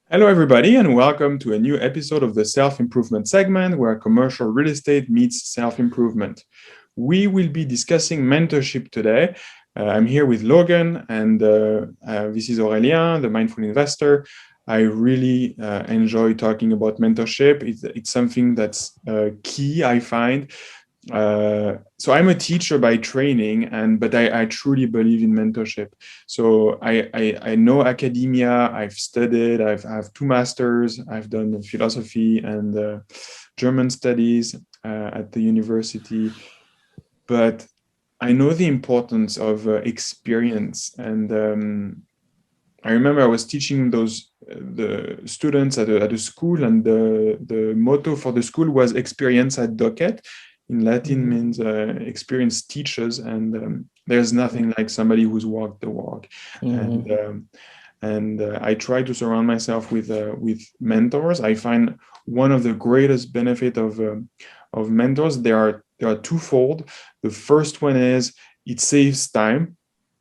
Hello, everybody, and welcome to a new episode of the Self-Improvement segment where commercial real estate meets self-improvement. We will be discussing mentorship today. I'm here with Logan, and this is Aurélien, the mindful investor. I really enjoy talking about mentorship. It's something that's key, I find. So I'm a teacher by training, but I truly believe in mentorship. So I know academia. I've studied. I have two masters. I've done philosophy and German studies at the university. But I know the importance of experience. And I remember I was teaching the students at a school, and the motto for the school was "Experience ad docet." In Latin means experience teachers, and there's nothing like somebody who's walked the walk. And I try to surround myself with mentors. I find one of the greatest benefit of mentors. There are twofold. The first one is it saves time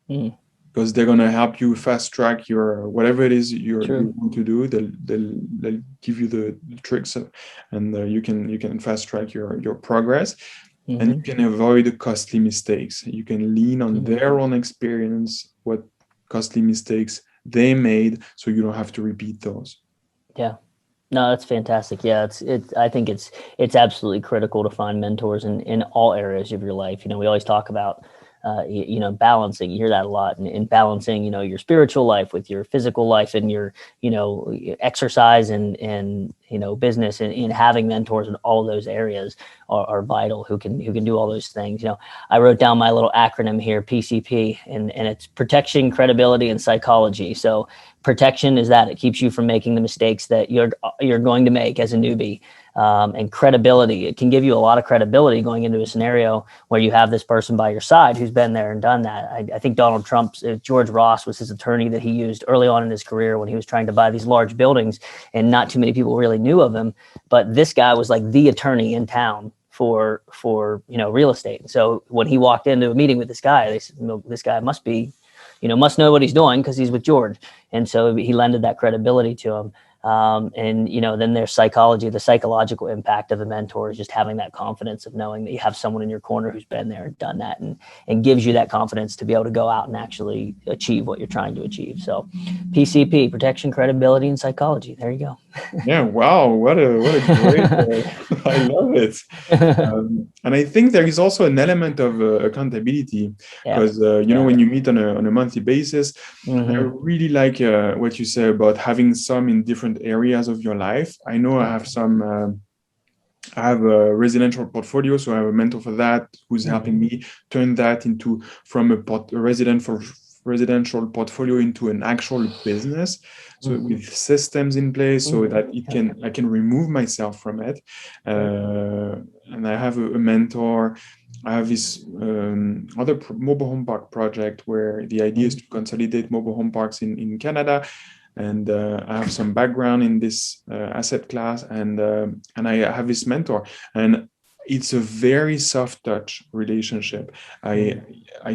because they're going to help you fast track your whatever it is you want to do. They'll give you the tricks, and you can fast track your progress, and you can avoid costly mistakes. You can lean on their own experience, what costly mistakes they made, so you don't have to repeat those. Yeah. No, that's fantastic. Yeah, I think it's absolutely critical to find mentors in all areas of your life. We always talk about balancing. You hear that a lot, and balancing, your spiritual life with your physical life and your, exercise and business, and having mentors in all of those areas are vital who can do all those things. I wrote down my little acronym here, PCP, and it's protection, credibility, and psychology. So protection is that it keeps you from making the mistakes that you're going to make as a newbie. And credibility, it can give you a lot of credibility going into a scenario where you have this person by your side who's been there and done that. I think Donald Trump's George Ross was his attorney that he used early on in his career when he was trying to buy these large buildings, and not too many people really knew of him. But this guy was like the attorney in town for real estate. And so when he walked into a meeting with this guy, they said, this guy must know what he's doing because he's with George. And so he lended that credibility to him. And then there's psychology. The psychological impact of a mentor is just having that confidence of knowing that you have someone in your corner who's been there and done that, and gives you that confidence to be able to go out and actually achieve what you're trying to achieve. So PCP, protection, credibility, and psychology. There you go. Yeah, wow, what a great I love it. And I think there is also an element of accountability, because when you meet on a monthly basis, I really like what you say about having some in different areas of your life. I know I have I have a residential portfolio, so I have a mentor for that who's helping me turn that from a residential portfolio into an actual business. So with systems in place, so that I can remove myself from it. And I have a mentor. I have this other mobile home park project where the idea is to consolidate mobile home parks in Canada. And I have some background in this asset class, and I have this mentor, and it's a very soft touch relationship. I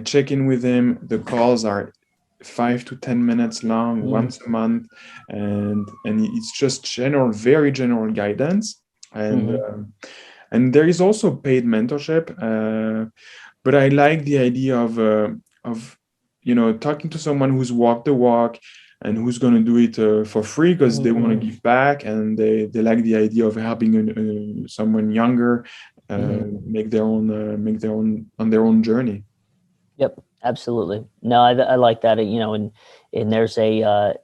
check in with him. The calls are 5 to 10 minutes long once a month, and it's just very general guidance, and there is also paid mentorship, but I like the idea of talking to someone who's walked the walk and who's going to do it for free because they want to give back, and they like the idea of helping someone younger make their own on their own journey. Yep, absolutely. No, I like that. And there's a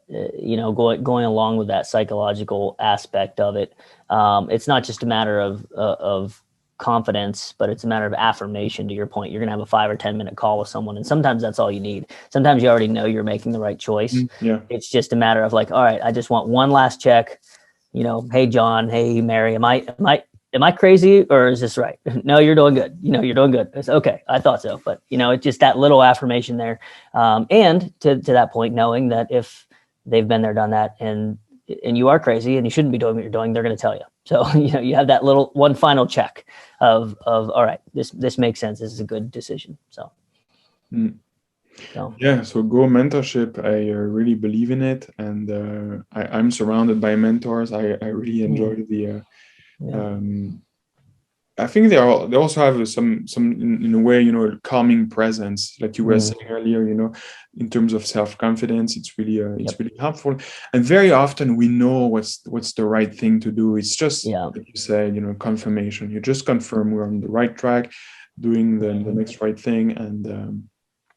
going along with that psychological aspect of it. It's not just a matter of confidence, but it's a matter of affirmation. To your point, you're going to have a 5 or 10 minute call with someone, and sometimes that's all you need. Sometimes you already know you're making the right choice. Yeah, it's just a matter of like, all right, I just want one last check. Hey John, hey Mary, am I crazy, or is this right? No, you're doing good. You're doing good. It's okay. I thought so, but it's just that little affirmation there, and to that point, knowing that if they've been there, done that, and you are crazy and you shouldn't be doing what you're doing, they're going to tell you. So you have that little one final check of all right, this makes sense. This is a good decision. So. So Yeah, so Go Mentorship, I really believe in it, and I'm surrounded by mentors. I really enjoy the. yeah. Um, I think they also have some in a way, calming presence, like you were saying earlier. In terms of self-confidence, it's Yep. really helpful. And very often we know what's the right thing to do. It's just Yeah. like you said, confirmation. You just confirm we're on the right track, doing the next right thing, and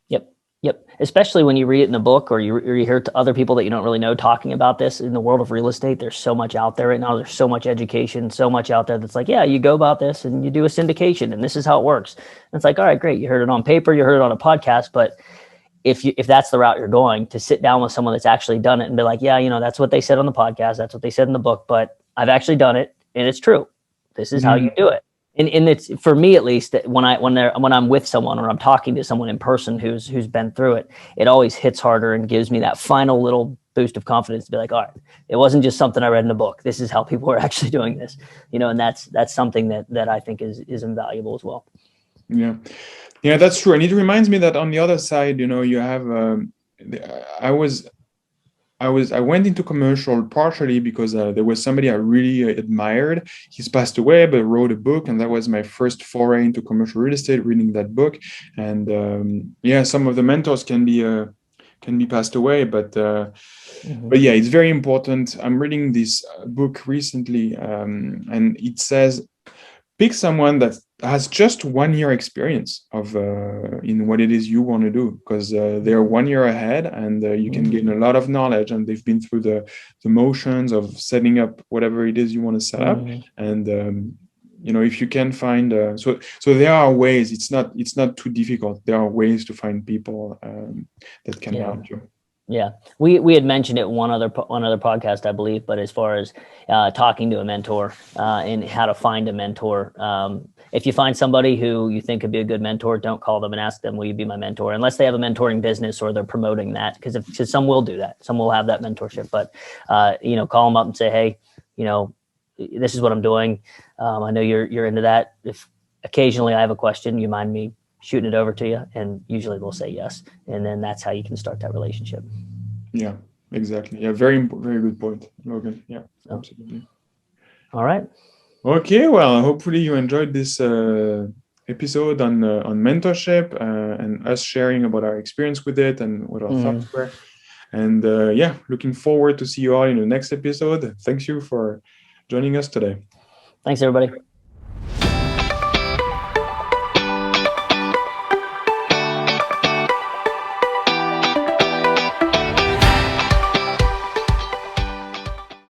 Yep. Yep. Especially when you read it in a book or you hear to other people that you don't really know talking about this in the world of real estate. There's so much out there right now. There's so much education, so much out there that's like, yeah, you go about this and you do a syndication and this is how it works. And it's like, all right, great. You heard it on paper, you heard it on a podcast, but if that's the route you're going, to sit down with someone that's actually done it and be like, yeah, that's what they said on the podcast, that's what they said in the book, but I've actually done it and it's true. This is how you do it. And it's, for me at least, that when I'm with someone or I'm talking to someone in person who's been through it, it always hits harder and gives me that final little boost of confidence to be like, all right, it wasn't just something I read in a book. This is how people are actually doing this, and that's something that I think is invaluable as well. yeah. Yeah, that's true. And it reminds me that on the other side, you have I went into commercial partially because there was somebody I really admired. He's passed away, but wrote a book, and that was my first foray into commercial real estate, reading that book. And yeah, some of the mentors can be passed away, but yeah, it's very important. I'm reading this book recently, and it says pick someone that has just 1 year experience of in what it is you want to do, because they're 1 year ahead, and you can gain a lot of knowledge, and they've been through the motions of setting up whatever it is you want to set up. And if you can find so there are ways. It's not too difficult. There are ways to find people that can help you. Yeah, we had mentioned it one other podcast, I believe. But as far as talking to a mentor and how to find a mentor, if you find somebody who you think could be a good mentor, don't call them and ask them, "Will you be my mentor?" Unless they have a mentoring business or they're promoting that, because some will do that, some will have that mentorship. But call them up and say, "Hey, this is what I'm doing. I know you're into that. If occasionally I have a question, you mind me shooting it over to you?" And usually they'll say yes, and then that's how you can start that relationship. Yeah, exactly. Yeah, very good point, Logan. Yeah, absolutely. All right. Okay, well, hopefully you enjoyed this episode on mentorship and us sharing about our experience with it and what our thoughts were. And yeah, looking forward to see you all in the next episode. Thanks you for joining us today. Thanks, everybody.